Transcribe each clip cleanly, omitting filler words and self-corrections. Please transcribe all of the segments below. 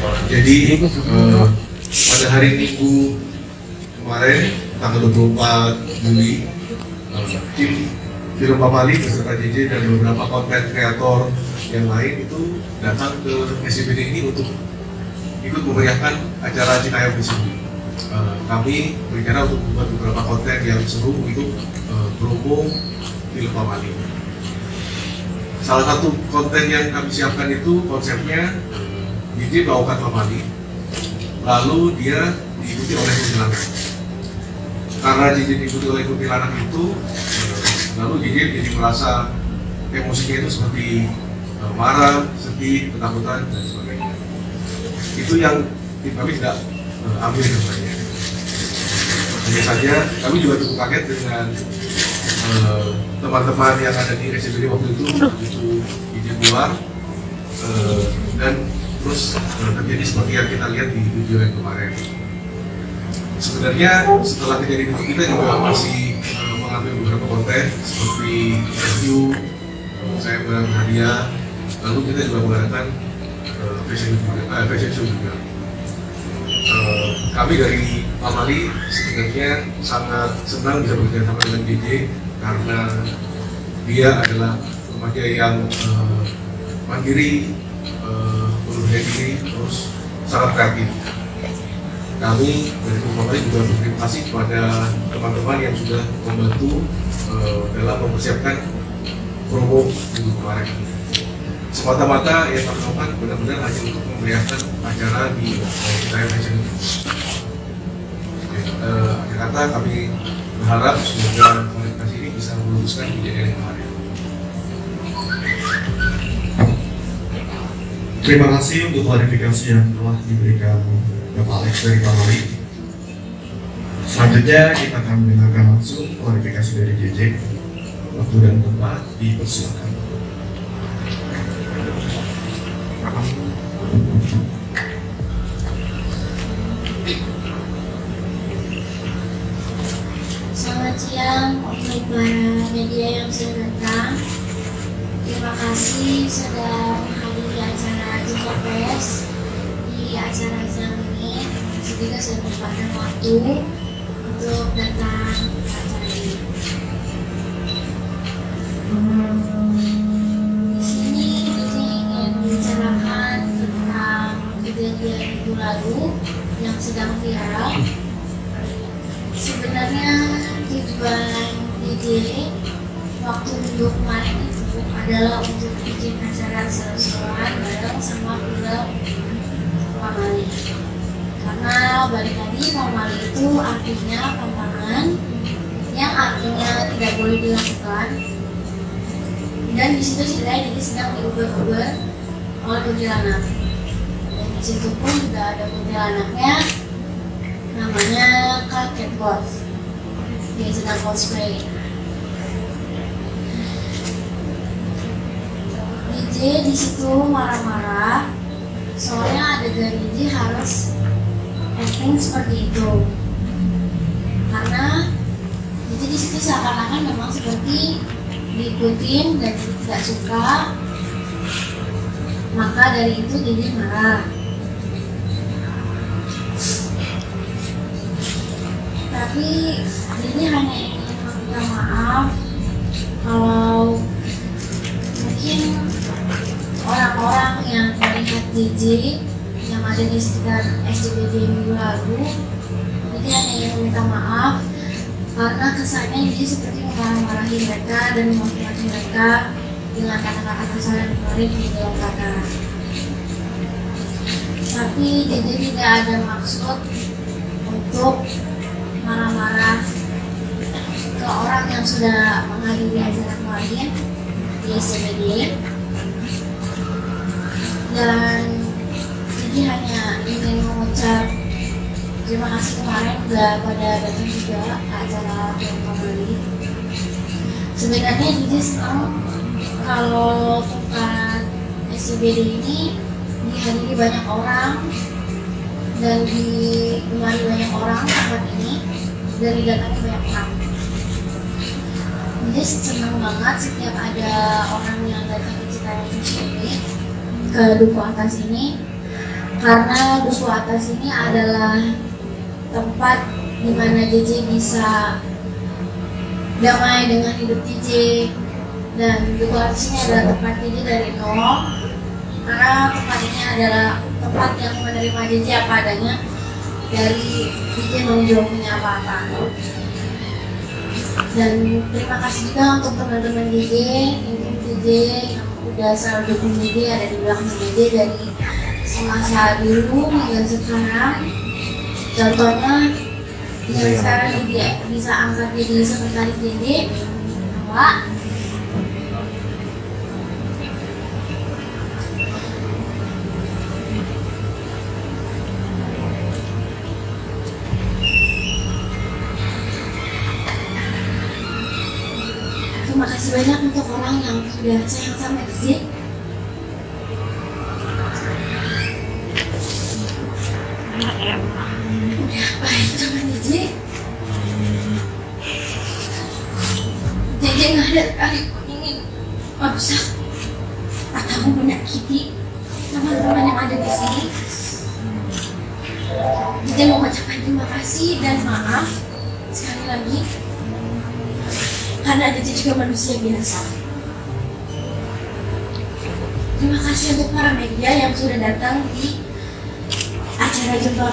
Jadi pada hari Minggu kemarin tanggal 24 Juli tim film Pamali beserta JJ dan beberapa konten kreator yang lain itu datang ke SCBD ini untuk ikut memeriahkan acara Cikayam di sini. Kami berencana untuk membuat beberapa konten yang seru untuk promo film Pamali. Salah satu konten yang kami siapkan itu konsepnya JJ bawakan Pamali, lalu dia diikuti oleh kuntilanak. Karena JJ diikuti oleh kuntilanak itu, lalu JJ jadi merasa emosinya itu seperti marah, sedih, ketakutan, dan sebagainya. Itu yang kami tidak ambil sebenarnya. Hanya saja kami juga cukup kaget dengan teman-teman yang ada di SCBD waktu itu izin keluar dan terus terjadi seperti yang kita lihat di video yang kemarin. Sebenarnya setelah kejadian itu kita juga masih mengambil beberapa konten seperti review, saya barang hadiah, lalu kita juga mengadakan fashion show juga. Kami dari Pamali sebenarnya sangat senang bisa bekerja sama dengan JJ karena dia adalah remaja yang mandiri, penuh diri, terus sangat kreatif. Kami dari Pamali juga berterima kasih kepada teman-teman yang sudah membantu dalam mempersiapkan promo minggu kemarin. Semata-mata yang kami lakukan benar-benar hanya untuk memeriahkan acara di Cikayam Fashion Week. Akhir kata kami berharap semoga komunikasi ini bisa meluruskan kejadian yang kemarin. Terima kasih untuk klarifikasi yang telah diberikan Bapak Alex dari Pamali. Selanjutnya kita akan mendengarkan langsung klarifikasi dari JJ. Waktu dan tempat dipersilakan. Selamat siang untuk para media yang sudah datang. Terima kasih sudah menghadiri acara Jumpa Pers di acara siang ini. Juga sudah menyempatkan waktu untuk datang ke acara ini. Di sini kita ingin membicarakan tentang kejadian minggu lalu yang sedang viral. Sebenarnya tujuan DJ waktu minggu kemarin itu adalah untuk bikin acara seru-seruan bareng sama film Pamali. Karena balik lagi Pamali itu artinya pantangan yang artinya tidak boleh dilakukan. Dan di situ ceritanya jadi sedang diuber-uber oleh kuntilanak. Dan di situ pun juga ada kuntilanaknya, namanya Kak Catbot. Dia sedang cosplay. DJ di situ marah-marah, soalnya adegan DJ harus acting seperti itu. Karena DJ di situ seakan-akan memang seperti diikutin dan tidak suka, maka dari itu DJ marah. Tapi ini hanya ingin meminta maaf kalau mungkin orang-orang yang melihat DJ yang ada di sekitar SCBD minggu lalu, ini hanya ingin meminta maaf karena kesannya DJ seperti memarah-marahi mereka dan memaki-maki mereka dengan kata-kata kasar yang menarik di dalam kata. Tapi DJ tidak ada maksud untuk marah-marah ke orang yang sudah menghadiri acara kemarin di SCBD, dan jadi hanya ingin mengucap terima kasih kemarin udah pada datang juga ke acara Pamali. Sebenarnya jadi senang kalau tempat SCBD ini dihadiri banyak orang dan digemari banyak orang tempat ini dari datangnya banyak orang. Jadi senang banget setiap ada orang yang datang ke Cikayam ini ke Duku Atas ini, karena duku atas ini adalah tempat di mana JJ bisa damai dengan hidup JJ, dan duku atas ini adalah tempat JJ dari nol, karena tempat ini adalah tempat yang menerima JJ apa adanya dari JJ belum punya apa-apa. Dan terima kasih juga untuk teman-teman JJ, tim JJ yang udah selalu dukung JJ, ada di belakang JJ dari semasa dulu hingga sekarang. Contohnya yang sekarang dia bisa angkat jadi sekretaris JJ, Pak. Terima kasih banyak untuk orang yang sudah sayang sama JJ. Udah baik sama JJ. JJ nggak ada sekalipun ingin merusak atau menyakiti teman-teman yang ada di sini. JJ mau mengucapkan terima kasih dan maaf sekali lagi, karena JJ juga manusia biasa. Terima kasih untuk para media yang sudah datang di acara jumpa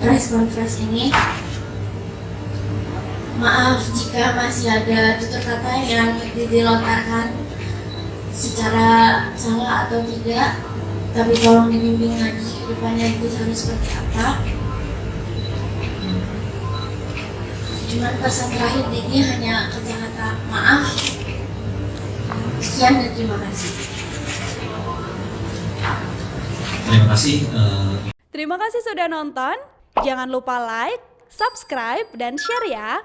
press conference ini. Maaf jika masih ada tutur kata yang dilontarkan secara salah atau tidak, tapi tolong dibimbing lagi ke depannya itu harus seperti apa. Cuman pesan terakhir ini hanya kata-kata maaf. Sekian dan terima kasih. Terima kasih. Terima kasih sudah nonton. Jangan lupa like, subscribe, dan share ya.